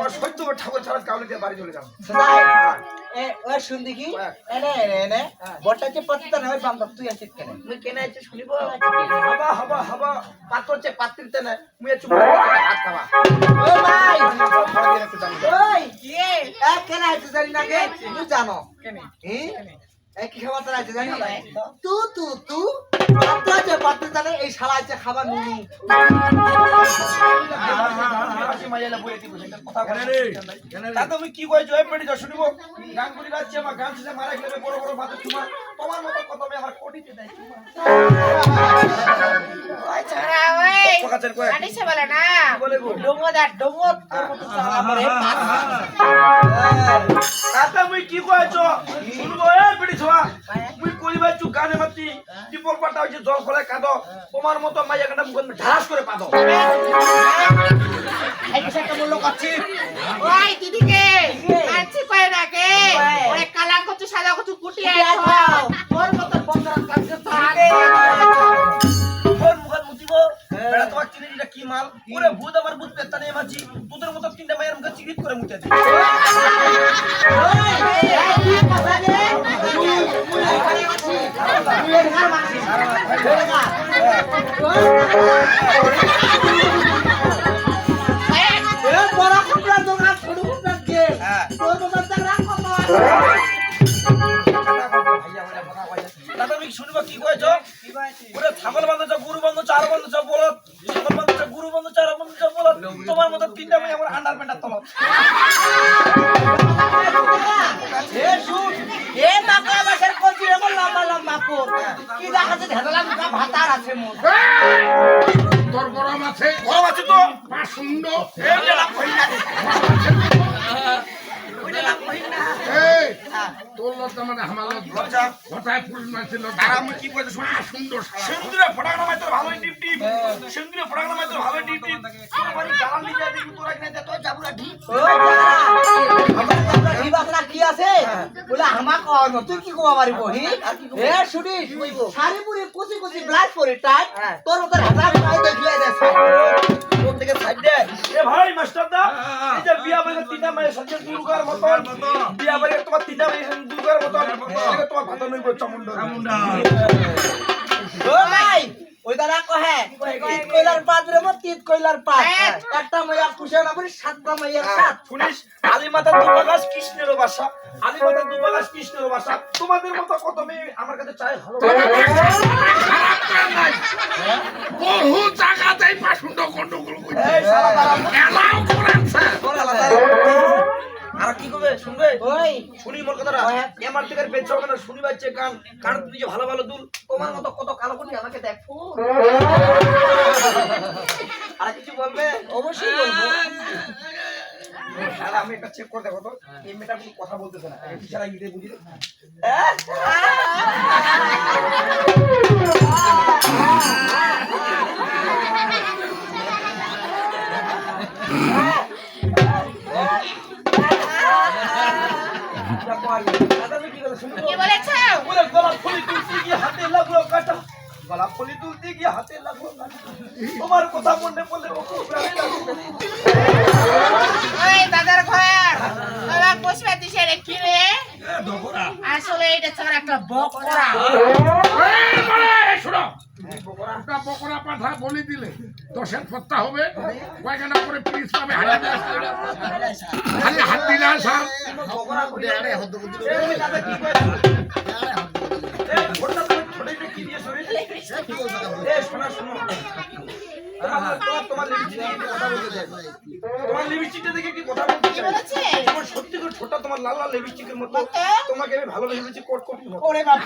আমার সহ্য হবে ঠাকুর ছাড়া কাউলে দিয়ে বাড়ি চলে যাবো ওই শুন দেখি এনে এনে বটটা যে পত্তা না হয় বান্দব তুই আছিস কেন মুই কেন আছে শুনিব হাবা হাবা হাবা পাত্র চে পাত্রিতে না মুই চুপ করে হাত খাবা ও ভাই ওই কি কেন আছিস জানি না কে তুই জানো কেন এই কি খাবার আছে জানি না তু পাত্র যে পাত্রিতে না এই শালা আছে খাবার নুনি মাইলা বলে দিব সেটা কথা বলে তা তুমি কি কই জয় পেড়ি যা শুনিব গান করি গাচ্ছে আমার গান ছেলে মারা গেলে বড় বড় মাথা তোমার মত কত আমি আমার কোটিতে দেয় ওই ছাড়া ওই পকাচের কয় আনিছে বলে না বলে গো ডোঙ্গদার ডোঙ্গ তোর মত চালা মরে তা তুমি কি কইছো শুনবো এ পেড়ি ছোয়া মুই কইবা চু গানে মাতি টিপল পাটা হইছে জল ফলে কাঁদো তোমার মত মাইয়া গানা মুখ ঢাস করে পাদো এই কিসের কেমন লোক আছে ওই দিদিকে আনছি কয় না কে ওই কালা কচু সাদা কচু কুটিয়ে খাও তোর মত বন্ধরা কাছে থাকে ফোন মুখ মুতিব বেড়া তোমার চিনিটা কি মাল ওরে ভূত আমার ভূত পেত্তা নেই মাছি তোদের মত তিনটা মায়ের মুখে চিকিৎ করে মুতে দি দাদা তুমি শুনবো কি কইছো ওরে ছাগল বান্ধব গরু বান্ধব চার বান্ধব বলত ছাগল বান্ধব গরু বান্ধব চার বান্ধব বলত তোমার মত তিনটা মাই আমার আন্ডার প্যান্টার তলত এ শুন এ মাকা বাসের কোচি এমন লম্বা লম্বা কোর কি দেখাচ্ছে ঢেলা মুখা ভাতার আছে মোর তোর গরম আছে তো পাশুন্ড এই যে লাভ হই না ওইটা লাভ হই না এই তোর লজ্জা মানে আমার লজ্জা হঠাৎ ফুল মারছিল আর আমি কি কইতে শুনি সুন্দর শালা সিন্দুরে ফটাক নামাই তোর ভালোই টিপ টিপ সিন্দুরে ফটাক নামাই তোর ভালোই টিপ টিপ আমার গালাম নিয়ে দিবি তোরা কিনে দে তোর জাবুরা ঢিপ ও বাবা কি বাকরা কি আছে বলে আমা কন তুই কি কোয়া পারিব হি এ শুনি শাড়ি পুরি কুচি কুচি ব্লাউজ পরে টাইট তোর মত হাজার টাকা দেখিয়ে দে কোন থেকে সাইড দে এ ভাই মাস্টার দা এই যে বিয়া বাড়ি তিনটা মায়ের সঙ্গে দুর্গার মতন বিয়া বাড়ি তোমার তিনটা মায়ের সঙ্গে দুর্গার মতন এটা তোমার ভাত নই চামুন্ডা ও ভাই ওই দাদা কহে তিত কইলার পাত রে মত তিত কইলার পাত একটা মাইয়া কুশে না পরি সাতটা মাইয়ার সাত শুনিস আলী মাতা দুবাগাস কৃষ্ণের বাসা আলী মাতা দুবাগাস কৃষ্ণের বাসা তোমাদের মতো কত মেয়ে আমার কাছে চাই ভালো বহু জায়গাতেই পাশুন্ড গন্ডগোল করছে এই শালা দাঁড়া এলাও করেছে আর কি করবে শুনবে ওই শুনি মোর কথাটা এমার থেকে বেচছো কেন শুনি বাচ্চে গান কান তুমি যে ভালো ভালো দুল তোমার মতো কত কালো কুটি আমাকে দেখো আর কিছু বলবে অবশ্যই বলবো আর আমি একটা চেক করে দেখো তো এই মেয়েটা কোনো কথা বলতেছে না এই টিচার আইতে বুঝি কি বলেছ ওরে গোলাপ ফুল তুলতে গিয়ে হাতে লাগলো কাটা গোলাপ ফুল তুলতে গিয়ে হাতে লাগলো কাটা তোমার কথা মনে পড়লে ও খুব রাগে লাগলো ওই দাদার ঘর বাবা পুষ্পা দিছে রে কি রে আসলে এটা ছাড়া একটা বকরা এই বলে শুনো ওটা বকরা পাঠা বলি দিলে 10 এর পত্তা হবে কয়খানা করে পুলিশ পাবে হারিয়ে খালি হাত দিলা স্যার বকরা করে আরে হদ্দ বুদ্ধি এই দাদা কি কয় এই ফোনটা ফোনে কি দিয়ে সরি এই শোনা শোনো তোমার লিপস্টিকটা দেখে কি কথা বলতে চাই বলেছে তোমার সত্যি করে ছোটটা তোমার লাল লাল লিপস্টিকের মতো তোমাকে আমি ভালো লেগেছি কোট কোট ওরে বাবা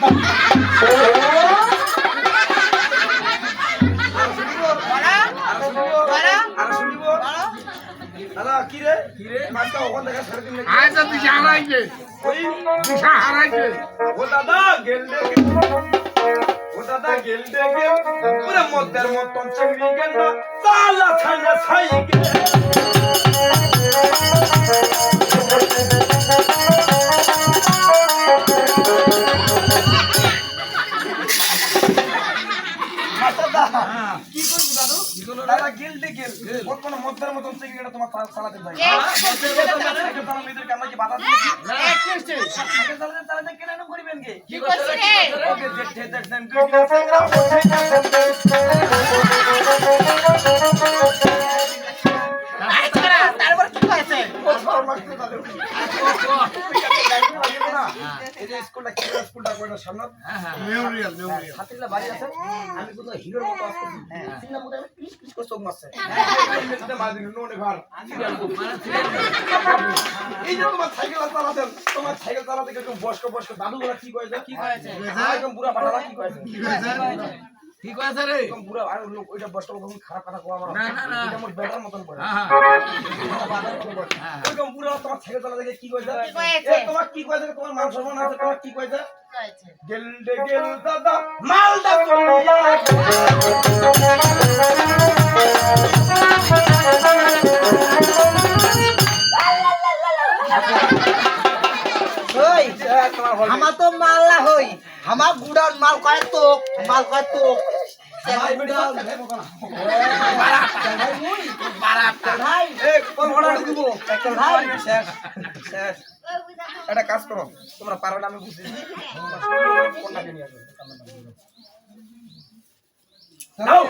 দাদা কি রে মাছটা ওখান থেকে সাড়ে তিন আজ দিশা হারাইছে ওই দিশা হারাইছে ও দাদা গেল পুরো মধ্যের মতন চিংড়ি গেল তালা ছাইনা ছাই গেল কি করবো দাদু দাদা গেল কোন মধ্যের মতন চিংড়িটা তোমার চালাতে যায় সাইকেল চালানো মেয়েদেরকে আমরা কি বাধা দিয়েছি? এ, কি হয়েছে? সাইকেল চালাতে চালাতে কেন এরকম করিবেন কি? কি করছিস রে? ওকে, দেখছেন, তুই কি করছিস? আচ্ছা, তারপর কি হয়েছে? ও সর মারতে যাবে। এই যে স্কুলটা কি করে স্কুলটা করে সামনে মেমোরিয়াল ছাত্রীরা বাড়ি আছে আমি কোথাও হিরোর মতো আসছি সিনেমা মতো আমি পিস পিস করে চোখ মারছে এই যে তোমার সাইকেল চালাতেন তোমার সাইকেল চালাতে একটু বয়স্ক বয়স্ক দাদুগুলা কি কয়েছে কি হয়েছে? একদম বুড়া পাঠালা কি কয়েছে কি কইছে রে একদম বুড়া আর লোক ওইটা বয়স্ক লোক খারাপ কথা কোয়া আমার না, না, না। এটা আমার বেটার মতন করে হ্যাঁ ওইরকম বুড়া তোমার সাইকেল চালাতে গিয়ে কি কয়েছে কি কয়েছে? তোমার কি কয়েছে তোমার মান সম্মান আছে তোমার কি কয়েছে কি হয়েছে? গেল দে গেল দাদা মালদা চলিয়া ওই আমার তো মাল না হই আমার গুড়ার মাল কয় তো মাল কয় তো ভাই বেটা ভাই কোন অর্ডার দিব ভাই শেষ শেষ একটা কাজ করো তোমরা পারবে না আমি বুঝেছি কোনটাকে নিয়ে আসবে নাও